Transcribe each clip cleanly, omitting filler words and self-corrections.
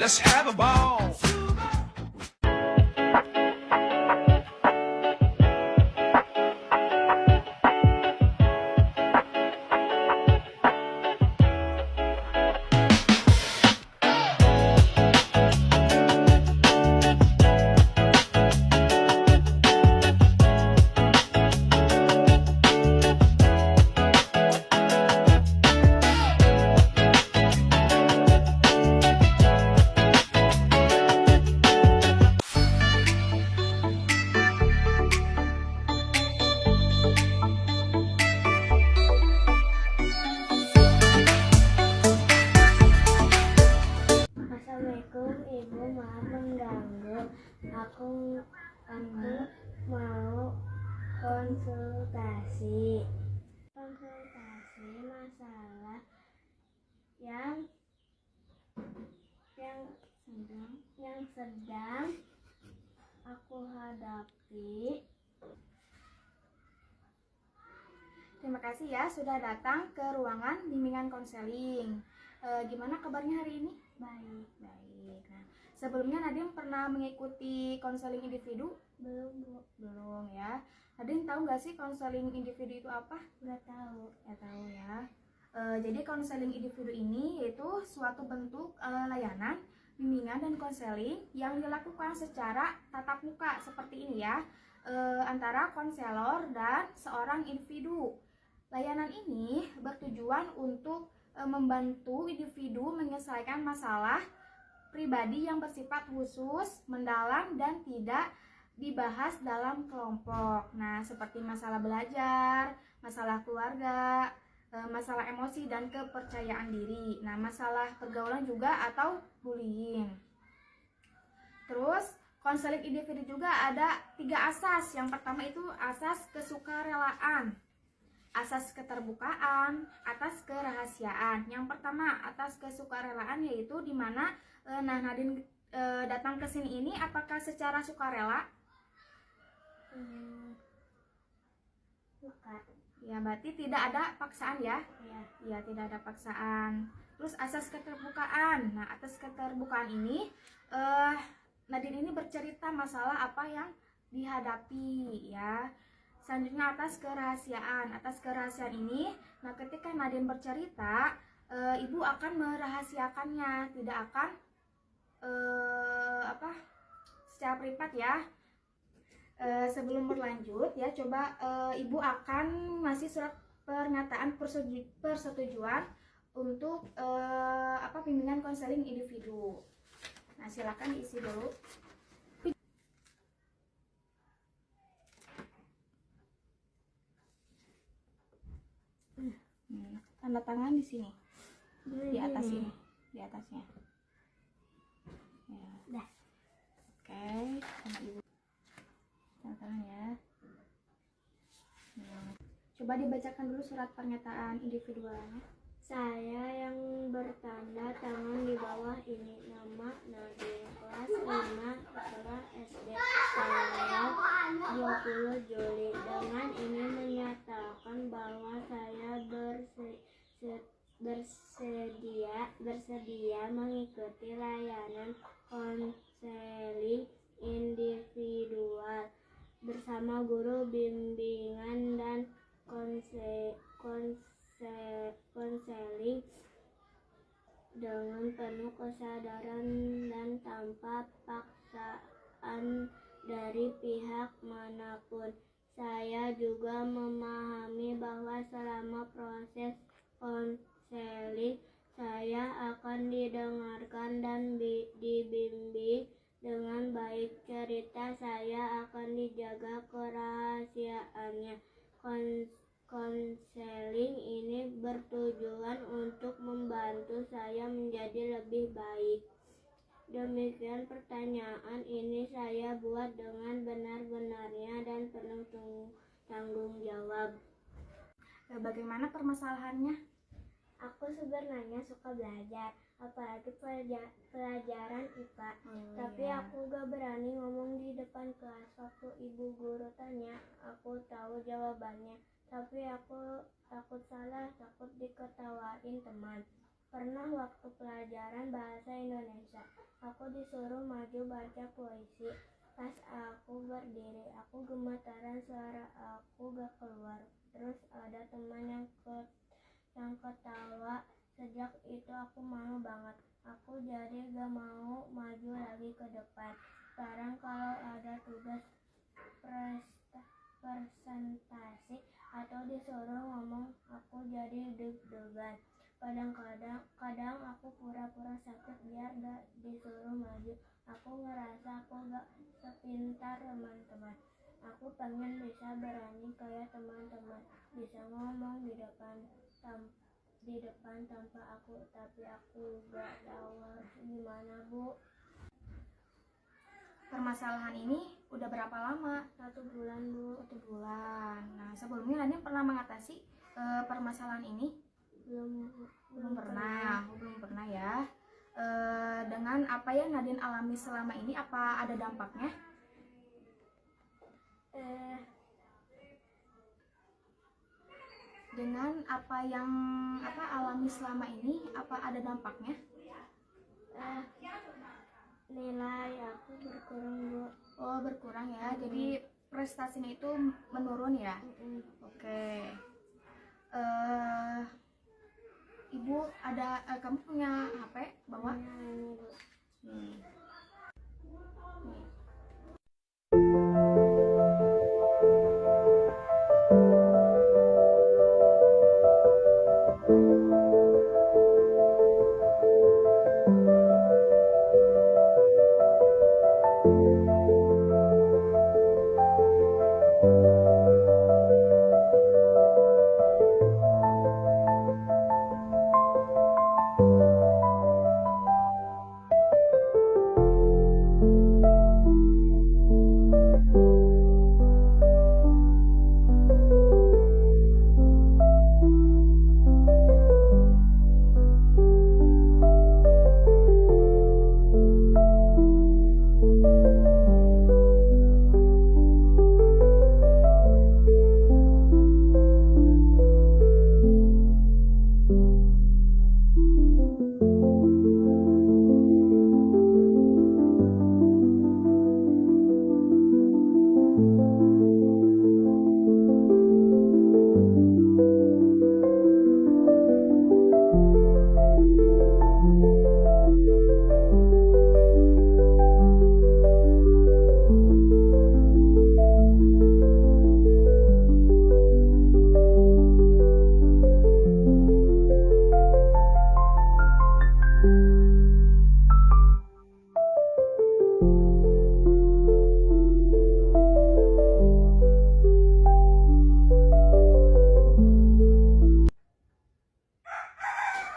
Let's have a ball. Assalamualaikum Ibu, maaf mengganggu. Aku mau konsultasi masalah yang sedang aku hadapi. Terima kasih ya sudah datang ke ruangan bimbingan konseling. Gimana kabarnya hari ini? Baik. Nah, sebelumnya Nadine pernah mengikuti konseling individu? Belum Ya. Nadine tahu nggak sih konseling individu itu apa? nggak tahu. Ya tahu ya. Jadi konseling individu ini yaitu suatu bentuk layanan bimbingan dan konseling yang dilakukan secara tatap muka seperti ini ya, antara konselor dan seorang individu. Layanan ini bertujuan untuk membantu individu menyelesaikan masalah pribadi yang bersifat khusus, mendalam, dan tidak dibahas dalam kelompok. Nah, seperti masalah belajar, masalah keluarga, masalah emosi dan kepercayaan diri. Nah, masalah pergaulan juga atau bullying. Terus, konseling individu juga ada 3 asas. Yang pertama itu asas kesukarelaan, asas keterbukaan, atas kerahasiaan. Yang pertama atas kesukarelaan yaitu dimana Nadine datang ke sini ini apakah secara sukarela? Bukan. Ya, berarti tidak ada paksaan ya? Ya. Ya, tidak ada paksaan. Terus asas keterbukaan. Nah, atas keterbukaan ini Nadine ini bercerita masalah apa yang dihadapi ya. Selanjutnya atas kerahasiaan. Atas kerahasiaan ini, nah ketika Nadine bercerita, ibu akan merahasiakannya, tidak akan secara privat ya. Sebelum berlanjut ya, coba ibu akan ngasih surat pernyataan persetujuan untuk bimbingan konseling individu. Nah, silakan diisi dulu. Tanda tangan di sini, di atas ini, di atasnya. Ya. Dah. Oke, sama ibu. Tanda tangan ya. Coba dibacakan dulu surat pernyataan individualnya. Saya yang bertanda tangan di bawah ini, nama Nadine, kelas 5 sekolah SD, tanggal 20 Juli. Dengan ini menyatakan bahwa saya bersedia mengikuti layanan konseling individual bersama guru bimbingan dan konseling dengan penuh kesadaran dan tanpa paksaan dari pihak manapun. Saya juga memahami bahwa selama proses konseling saya akan didengarkan dan dibimbing dengan baik. Cerita saya akan dijaga kerahasiaannya. Konseling ini bertujuan untuk membantu saya menjadi lebih baik. Demikian pertanyaan ini saya buat dengan benar-benarnya dan penuh tanggung jawab. Bagaimana permasalahannya? Aku sebenarnya suka belajar, apalagi pelajaran IPA. Tapi iya. aku gak berani ngomong di depan kelas. Waktu ibu guru tanya, aku tahu jawabannya. Tapi aku takut salah, takut diketawain teman. Pernah waktu pelajaran bahasa Indonesia, aku disuruh maju baca puisi. Pas aku berdiri, aku gemetaran, suara aku gak keluar. Terus ada teman yang ketawa. Sejak itu aku malu banget. Aku jadi gak mau maju lagi ke depan. Sekarang kalau ada tugas presentasi atau disuruh ngomong, aku jadi deg-degan. Kadang aku pura-pura sakit biar gak disuruh maju. Aku ngerasa aku gak sepintar teman-teman. Aku pengen bisa berani kayak teman-teman, bisa ngomong di depan tanpa aku, tapi aku gak tahu harus gimana, Bu. Permasalahan ini udah berapa lama? 1 bulan, Bu. 1 bulan. Nah, sebelumnya Nadine pernah mengatasi permasalahan ini? Belum pernah. Belum pernah ya. Dengan apa yang Nadine alami selama ini, apa ada dampaknya? Dengan apa yang alami selama ini, apa ada dampaknya? Nilai aku berkurang, Bu. Oh, berkurang ya. Jadi prestasinya itu menurun ya. Oke. Ibu ada kamu punya HP bawa? Ini, Bu. Nih.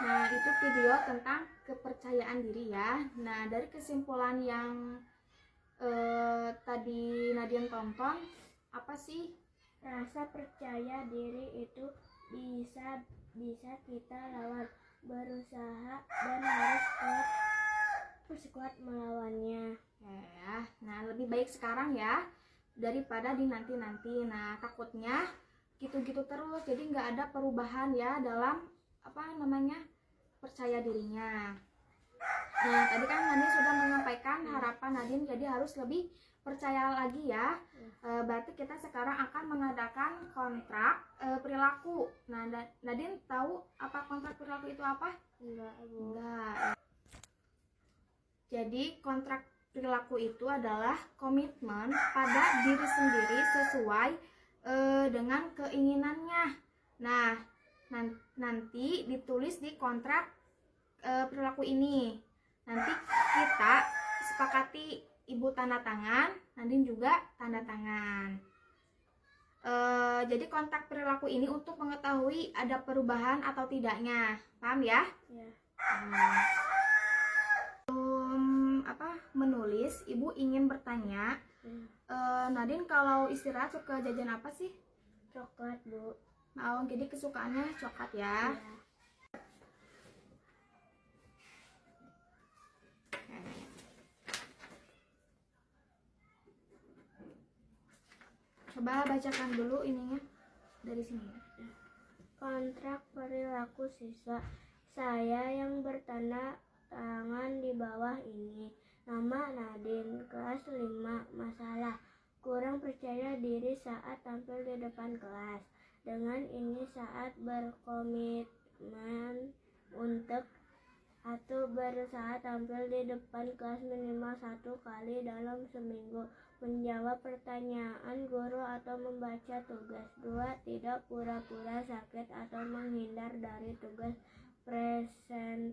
Nah, itu video tentang kepercayaan diri ya. Nah, dari kesimpulan yang tadi Nadine tonton, apa sih? Rasa percaya diri itu bisa kita lawan, berusaha dan harus kuat melawannya. Ya, nah lebih baik sekarang ya daripada di nanti-nanti. Nah, takutnya gitu-gitu terus, jadi nggak ada perubahan ya dalam percaya dirinya. Nah, tadi kan Nadine sudah menyampaikan harapan Nadine, jadi harus lebih percaya lagi ya. Berarti kita sekarang akan mengadakan kontrak perilaku. Nah, Nadine tahu apa kontrak perilaku itu apa? Enggak, Bu. Enggak. Jadi kontrak perilaku itu adalah komitmen pada diri sendiri sesuai dengan keinginannya. Nah, nanti ditulis di kontrak perilaku ini. Nanti kita sepakati, ibu tanda tangan, Nadine juga tanda tangan. Jadi kontrak perilaku ini untuk mengetahui ada perubahan atau tidaknya, paham ya? Ya. Menulis, ibu ingin bertanya, Nadine kalau istirahat suka jajan apa sih? Coklat, Bu. Oh, jadi kesukaannya coklat ya? Ya. Coba bacakan dulu ininya dari sini. Kontrak perilaku siswa. Saya yang bertanda tangan di bawah ini. Nama Nadine, kelas 5. Masalah: kurang percaya diri saat tampil di depan kelas. Dengan ini saat berkomitmen untuk atau berusaha tampil di depan kelas minimal 1 kali dalam seminggu, menjawab pertanyaan guru atau membaca tugas. 2. Tidak pura-pura sakit atau menghindar dari tugas presentasi.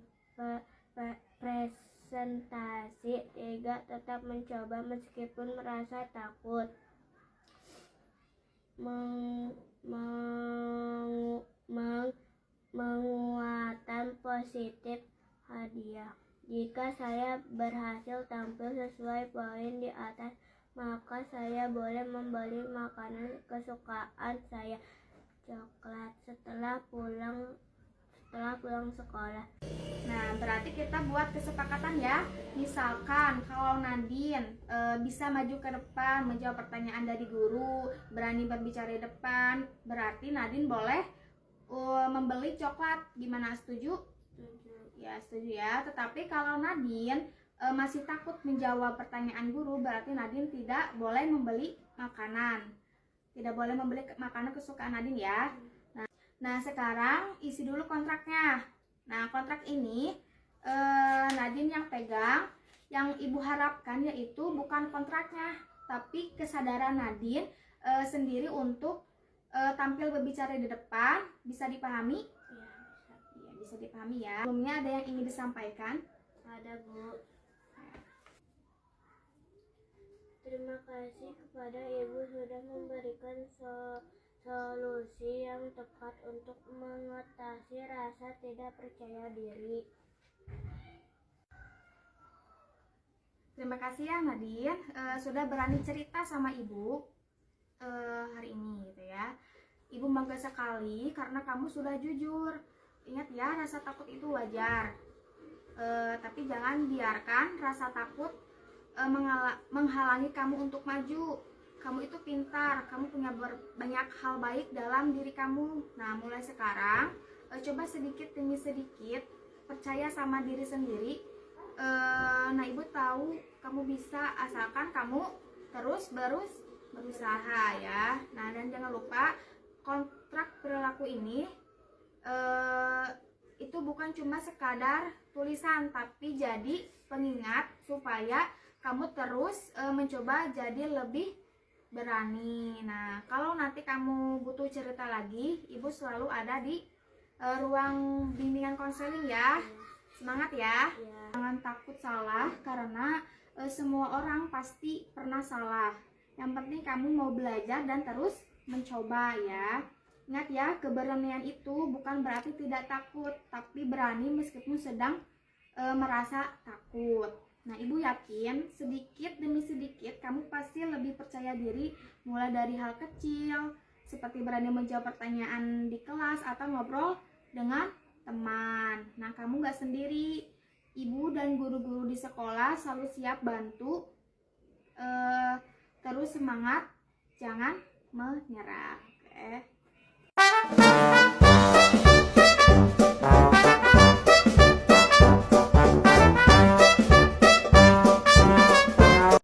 3. Tetap mencoba meskipun merasa takut. Menguatan positif hadiah. Jika saya berhasil tampil sesuai poin di atas, maka saya boleh membeli makanan kesukaan saya, coklat, setelah pulang sekolah. Nah, berarti kita buat kesepakatan ya. Misalkan kalau Nadine bisa maju ke depan menjawab pertanyaan dari guru, berani berbicara di depan, berarti Nadine boleh membeli coklat. Gimana, setuju? Setuju. Ya, setuju ya. Tetapi kalau Nadine masih takut menjawab pertanyaan guru, berarti Nadine tidak boleh membeli makanan. Tidak boleh membeli makanan kesukaan Nadine ya. Nah, sekarang isi dulu kontraknya. Nah, kontrak ini Nadine yang pegang. Yang ibu harapkan yaitu bukan kontraknya, tapi kesadaran Nadine sendiri untuk tampil berbicara di depan. Bisa dipahami? Ya, Iya, bisa dipahami ya. Sebelumnya ada yang ingin disampaikan? ada, Bu. Terima kasih kepada Ibu sudah memberikan solusi yang tepat untuk mengatasi rasa tidak percaya diri. Terima kasih ya Nadine sudah berani cerita sama ibu hari ini gitu ya. Ibu bangga sekali karena kamu sudah jujur. Ingat ya, rasa takut itu wajar. Tapi jangan biarkan rasa takut menghalangi kamu untuk maju. Kamu itu pintar, kamu punya banyak hal baik dalam diri kamu. Nah, mulai sekarang coba sedikit demi sedikit percaya sama diri sendiri. Nah, ibu tahu kamu bisa asalkan kamu terus berusaha ya. Nah, dan jangan lupa kontrak perilaku ini itu bukan cuma sekadar tulisan, tapi jadi pengingat supaya kamu terus mencoba jadi lebih berani. Nah, kalau nanti kamu butuh cerita lagi, ibu selalu ada di ruang bimbingan konseling ya. Semangat ya. Jangan takut salah karena semua orang pasti pernah salah. Yang penting kamu mau belajar dan terus mencoba ya. Ingat ya, keberanian itu bukan berarti tidak takut, tapi berani meskipun sedang merasa takut. Nah, ibu yakin sedikit demi sedikit kamu pasti lebih percaya diri, mulai dari hal kecil seperti berani menjawab pertanyaan di kelas atau ngobrol dengan teman. Nah, kamu gak sendiri. Ibu dan guru-guru di sekolah selalu siap bantu. Terus semangat, jangan menyerah. Oke.